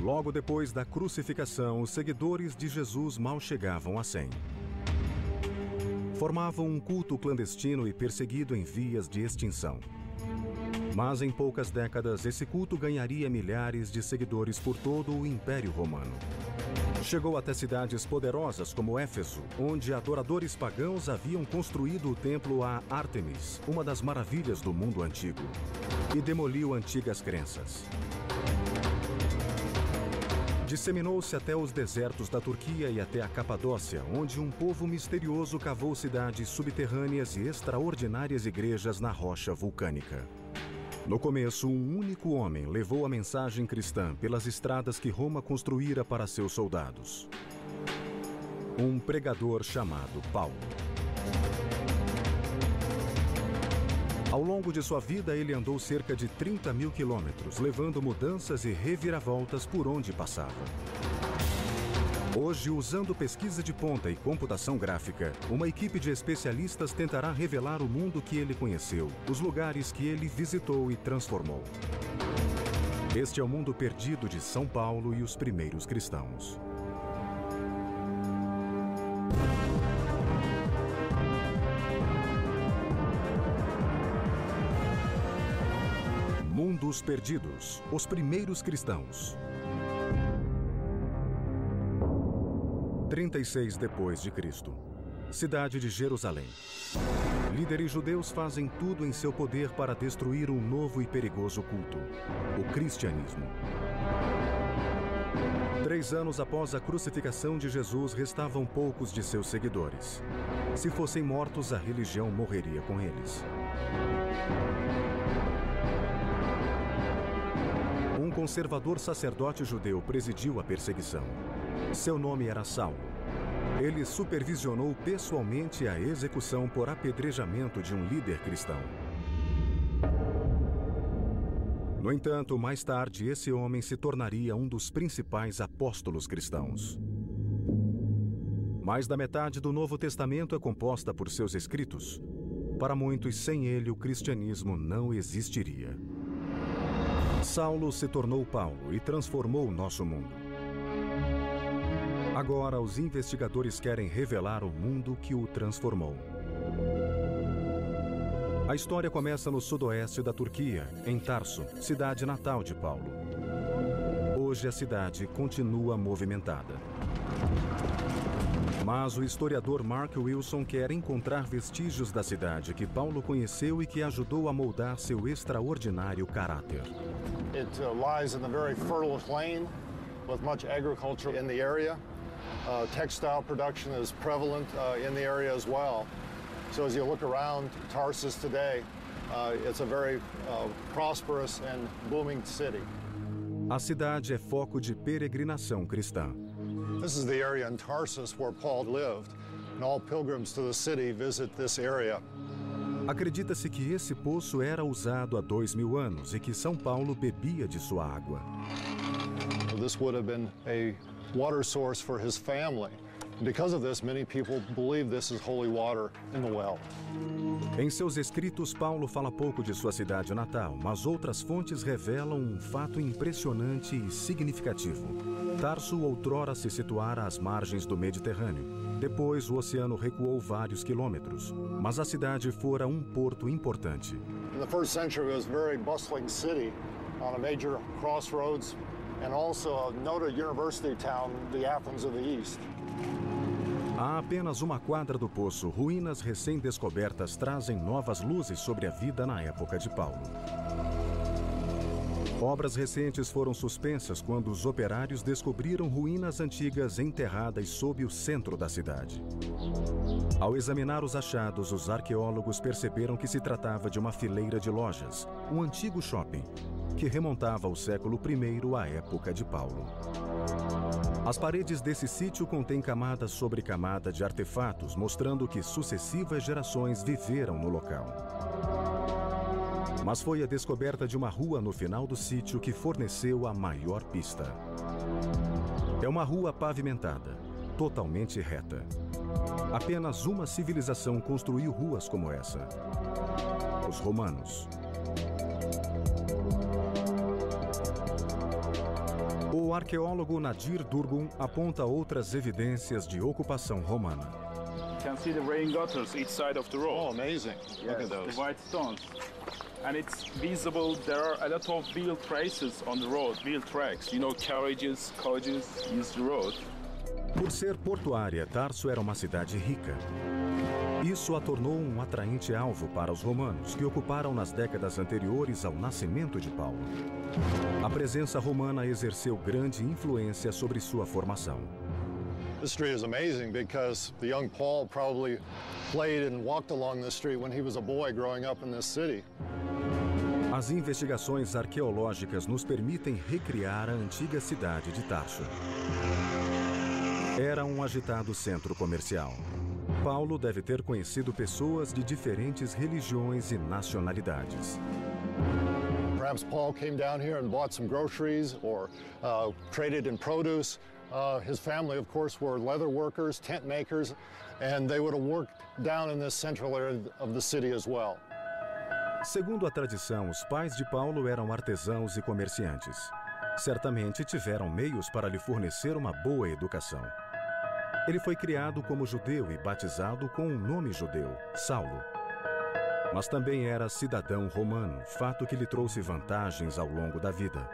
Logo depois da crucificação, os seguidores de Jesus mal chegavam a 100. Formavam um culto clandestino e perseguido em vias de extinção. Mas em poucas décadas, esse culto ganharia milhares de seguidores por todo o Império Romano. Chegou até cidades poderosas como Éfeso, onde adoradores pagãos haviam construído o templo a Ártemis, uma das maravilhas do mundo antigo, e demoliu antigas crenças. Disseminou-se até os desertos da Turquia e até a Capadócia, onde um povo misterioso cavou cidades subterrâneas e extraordinárias igrejas na rocha vulcânica. No começo, um único homem levou a mensagem cristã pelas estradas que Roma construíra para seus soldados. Um pregador chamado Paulo. Ao longo de sua vida, ele andou cerca de 30.000 quilômetros, levando mudanças e reviravoltas por onde passava. Hoje, usando pesquisa de ponta e computação gráfica, uma equipe de especialistas tentará revelar o mundo que ele conheceu, os lugares que ele visitou e transformou. Este é o mundo perdido de São Paulo e os primeiros cristãos. Mundos Perdidos, os primeiros cristãos. 36 depois de Cristo. Cidade de Jerusalém. Líderes judeus fazem tudo em seu poder para destruir um novo e perigoso culto, o cristianismo. 3 anos após a crucificação de Jesus, restavam poucos de seus seguidores. Se fossem mortos, a religião morreria com eles. Um conservador sacerdote judeu presidiu a perseguição. Seu nome era Saulo. Ele supervisionou pessoalmente a execução por apedrejamento de um líder cristão. No entanto, mais tarde, esse homem se tornaria um dos principais apóstolos cristãos. Mais da metade do Novo Testamento é composta por seus escritos. Para muitos, sem ele, o cristianismo não existiria. Saulo se tornou Paulo e transformou o nosso mundo. Agora, os investigadores querem revelar o mundo que o transformou. A história começa no sudoeste da Turquia, em Tarso, cidade natal de Paulo. Hoje a cidade continua movimentada. Mas o historiador Mark Wilson quer encontrar vestígios da cidade que Paulo conheceu e que ajudou a moldar seu extraordinário caráter. It lies in a very fertile plain with much agriculture in the area. Textile production is prevalent in the area as well. So as you look around Tarsus today, it's a very prosperous and booming city. A cidade é foco de peregrinação cristã. This is the area in Tarsus where Paul lived, and all pilgrims to the city visit this area. Acredita-se que esse poço era usado há 2.000 anos e que São Paulo bebia de sua água. This would have been a water source for his family. Because of this, many people believe this is holy water in the well. Em seus escritos, Paulo fala pouco de sua cidade natal, mas outras fontes revelam um fato impressionante e significativo. Tarso outrora se situara às margens do Mediterrâneo. Depois, o oceano recuou vários quilômetros, mas a cidade fora um porto importante. In the first century, it was a very bustling city on a major crossroads and also a noted university town, the Athens of the East. Há apenas uma quadra do poço, ruínas recém-descobertas trazem novas luzes sobre a vida na época de Paulo. Obras recentes foram suspensas quando os operários descobriram ruínas antigas enterradas sob o centro da cidade. Ao examinar os achados, os arqueólogos perceberam que se tratava de uma fileira de lojas, um antigo shopping, que remontava ao século I à época de Paulo. As paredes desse sítio contêm camada sobre camada de artefatos, mostrando que sucessivas gerações viveram no local. Mas foi a descoberta de uma rua no final do sítio que forneceu a maior pista. É uma rua pavimentada, totalmente reta. Apenas uma civilização construiu ruas como essa: os romanos. O arqueólogo Nadir Durgun aponta outras evidências de ocupação romana. You can see the rain gutters each side of the road. Oh, amazing. Look at those. The white stones. And it's visible, there are a lot of wheel traces on the road, wheel tracks. You know, carriages use the road. Por ser portuária, Tarso era uma cidade rica. Isso a tornou um atraente alvo para os romanos, que ocuparam nas décadas anteriores ao nascimento de Paulo. A presença romana exerceu grande influência sobre sua formação. This street is amazing because the young Paul probably played and walked along this street when he was a boy growing up in this city. As investigações arqueológicas nos permitem recriar a antiga cidade de Tarso. Era um agitado centro comercial. Paulo deve ter conhecido pessoas de diferentes religiões e nacionalidades. Perhaps Paul came down here and bought some groceries or traded in produce. His family, of course, were leather workers, tent makers, and they would have worked down in this central area of the city as well. Segundo a tradição, os pais de Paulo eram artesãos e comerciantes. Certamente tiveram meios para lhe fornecer uma boa educação. Ele foi criado como judeu e batizado com um nome judeu, Saulo. Mas também era cidadão romano, fato que lhe trouxe vantagens ao longo da vida.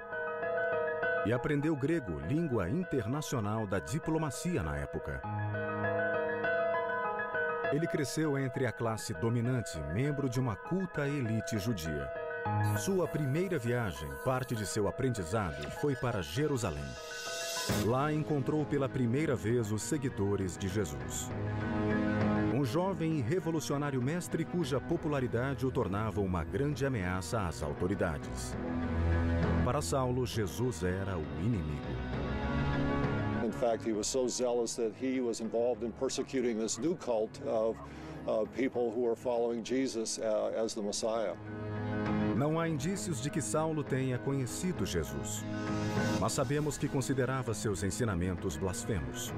E aprendeu grego, língua internacional da diplomacia na época. Ele cresceu entre a classe dominante, membro de uma culta elite judia. Sua primeira viagem, parte de seu aprendizado, foi para Jerusalém. Lá encontrou pela primeira vez os seguidores de Jesus. Um jovem e revolucionário mestre cuja popularidade o tornava uma grande ameaça às autoridades. Para Saulo, Jesus era o inimigo. In fact, he was so zealous that he was involved in persecuting this new cult of people who were following Jesus as the Messiah. Não há indícios de que Saulo tenha conhecido Jesus, mas sabemos que considerava seus ensinamentos blasfemos.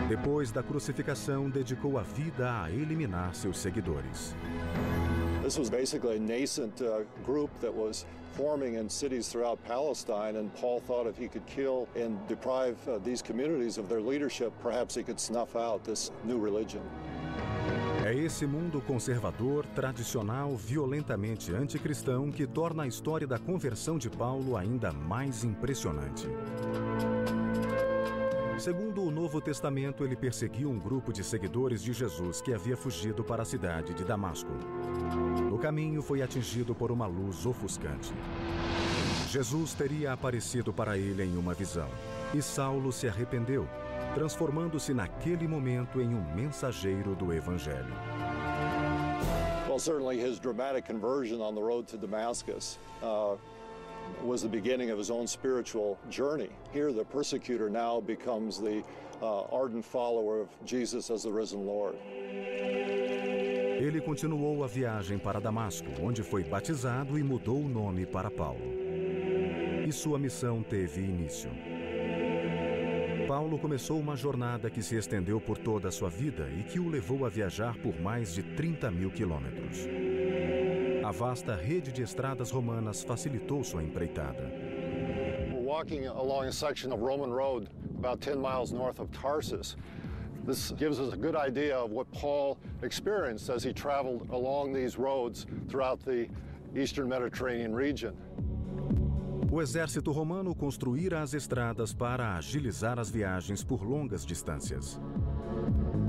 Depois da crucificação, dedicou a vida a eliminar seus seguidores. This was basically a nascent group that was forming in cities throughout Palestine, and Paul thought if he could kill and deprive these communities of their leadership, perhaps he could snuff out this new religion. É esse mundo conservador, tradicional, violentamente anticristão que torna a história da conversão de Paulo ainda mais impressionante. Segundo o Novo Testamento, ele perseguiu um grupo de seguidores de Jesus que havia fugido para a cidade de Damasco. No caminho, foi atingido por uma luz ofuscante. Jesus teria aparecido para ele em uma visão, e Saulo se arrependeu, transformando-se naquele momento em um mensageiro do Evangelho. Well, certainly his dramatic conversion on the road to Damascus was the beginning of his own spiritual journey. Here, the persecutor now becomes the ardent follower of Jesus as the risen Lord. Ele continuou a viagem para Damasco, onde foi batizado e mudou o nome para Paulo. E sua missão teve início. Paulo começou uma jornada que se estendeu por toda a sua vida e que o levou a viajar por mais de 30.000 quilômetros. A vasta rede de estradas romanas facilitou sua empreitada. We're walking along a section of Roman road about 10 miles north of Tarsus. This gives us a good idea of what Paul experienced as he traveled along these roads throughout the eastern Mediterranean region. O exército romano construíra as estradas para agilizar as viagens por longas distâncias.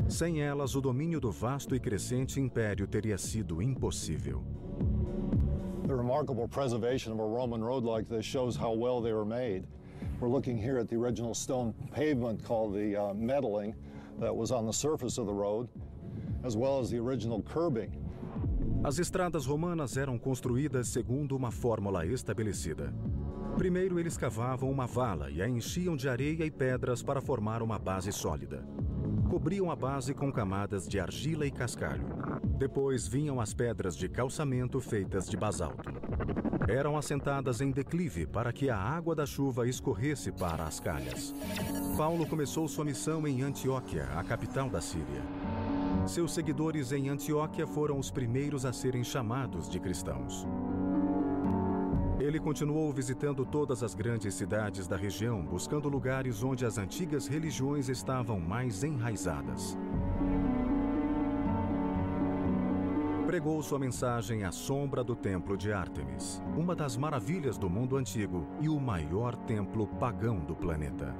Sem elas, o domínio do vasto e crescente império teria sido impossível. The remarkable preservation of a Roman road like this shows how well they were made. We're looking here at the original stone pavement called the metalling that was on the surface of the road, as well as the original curbing. As estradas romanas eram construídas segundo uma fórmula estabelecida. Primeiro, eles cavavam uma vala e a enchiam de areia e pedras para formar uma base sólida. Cobriam a base com camadas de argila e cascalho. Depois vinham as pedras de calçamento feitas de basalto. Eram assentadas em declive para que a água da chuva escorresse para as calhas. Paulo começou sua missão em Antioquia, a capital da Síria. Seus seguidores em Antioquia foram os primeiros a serem chamados de cristãos. Ele continuou visitando todas as grandes cidades da região, buscando lugares onde as antigas religiões estavam mais enraizadas. Pregou sua mensagem à sombra do Templo de Ártemis, uma das maravilhas do mundo antigo e o maior templo pagão do planeta.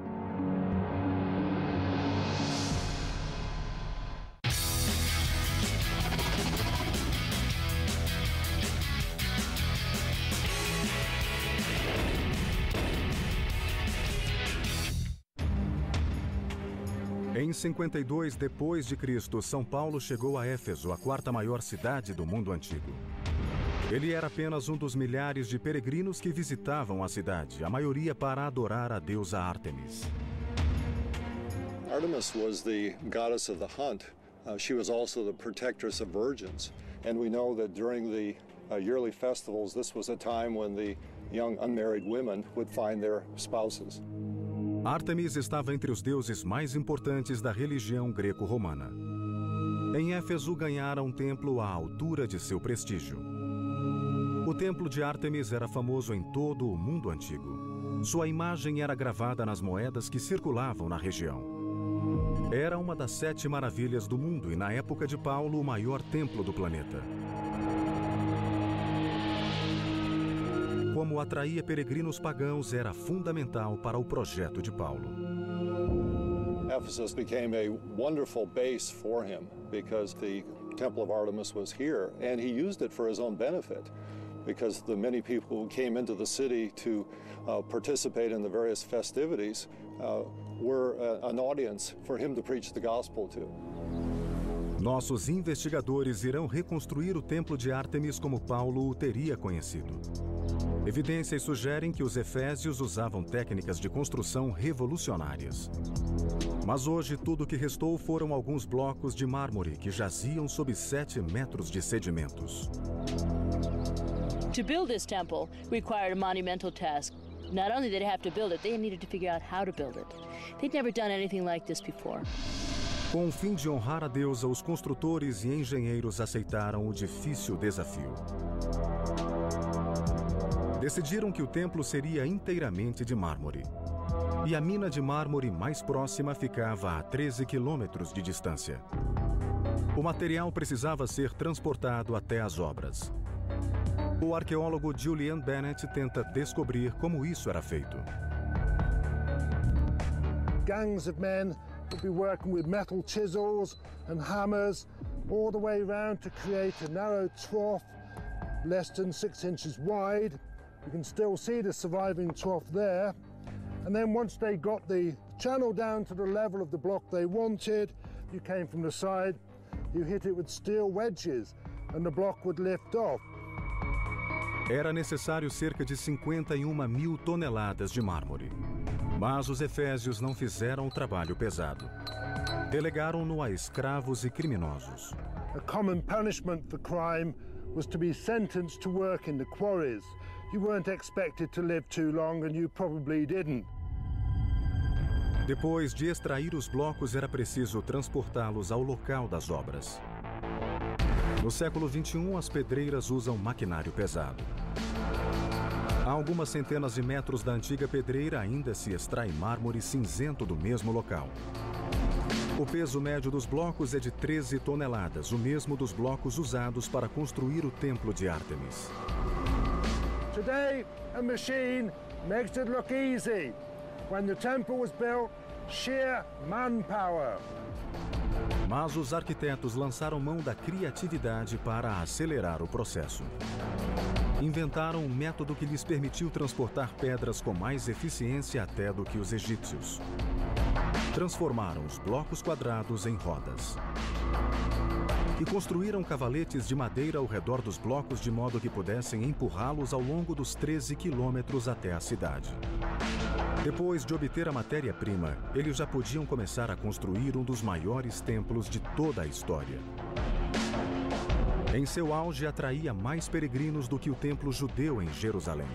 Em 52 d.C., São Paulo chegou a Éfeso, a quarta maior cidade do mundo antigo. Ele era apenas um dos milhares de peregrinos que visitavam a cidade, a maioria para adorar a deusa Ártemis. Artemis was the goddess of the hunt. She was also the protectress of virgins. And we know that during the yearly festivals, this was a time when the young unmarried women would find their spouses. Ártemis estava entre os deuses mais importantes da religião greco-romana. Em Éfeso ganhara um templo à altura de seu prestígio. O templo de Ártemis era famoso em todo o mundo antigo. Sua imagem era gravada nas moedas que circulavam na região. Era uma das 7 maravilhas do mundo e, na época de Paulo, o maior templo do planeta. Como atraía peregrinos pagãos, era fundamental para o projeto de Paulo. Ephesus became a wonderful base for him because the Temple of Artemis was here, and he used it for his own benefit because the many people who came into the city to participate in the various festivities were an audience for him to preach the gospel to. Nossos investigadores irão reconstruir o templo de Ártemis como Paulo o teria conhecido. Evidências sugerem que os efésios usavam técnicas de construção revolucionárias. Mas hoje tudo o que restou foram alguns blocos de mármore que jaziam sob 7 metros de sedimentos. To build this temple required a monumental task. Not only did they have to build it, they needed to figure out how to build it. They'd never done anything like this before. Com o fim de honrar a deusa, os construtores e engenheiros aceitaram o difícil desafio. Decidiram que o templo seria inteiramente de mármore. E a mina de mármore mais próxima ficava a 13 quilômetros de distância. O material precisava ser transportado até as obras. O arqueólogo Julian Bennett tenta descobrir como isso era feito. Gangs of men would be working with metal chisels and hammers all the way around to create a narrow trough less than 6 inches wide. You can still see the surviving trough there. And then once they got the channel down to the level of the block they wanted, you came from the side, you hit it with steel wedges and the block would lift off. Era necessário cerca de 51.000 toneladas de mármore. Mas os efésios não fizeram o trabalho pesado. Delegaram-no a escravos e criminosos. A common punishment for crime was to be sentenced to work in the quarries. You weren't expected to live too long and you probably didn't. Depois de extrair os blocos, era preciso transportá-los ao local das obras. No século XXI, as pedreiras usam maquinário pesado. A algumas centenas de metros da antiga pedreira ainda se extrai mármore cinzento do mesmo local. O peso médio dos blocos é de 13 toneladas, o mesmo dos blocos usados para construir o templo de Ártemis. Today, a machine makes it look easy. When the temple was built, sheer manpower. Mas os arquitetos lançaram mão da criatividade para acelerar o processo. Inventaram um método que lhes permitiu transportar pedras com mais eficiência até do que os egípcios. Transformaram os blocos quadrados em rodas. E construíram cavaletes de madeira ao redor dos blocos de modo que pudessem empurrá-los ao longo dos 13 quilômetros até a cidade. Depois de obter a matéria-prima, eles já podiam começar a construir um dos maiores templos de toda a história. Em seu auge, atraía mais peregrinos do que o templo judeu em Jerusalém.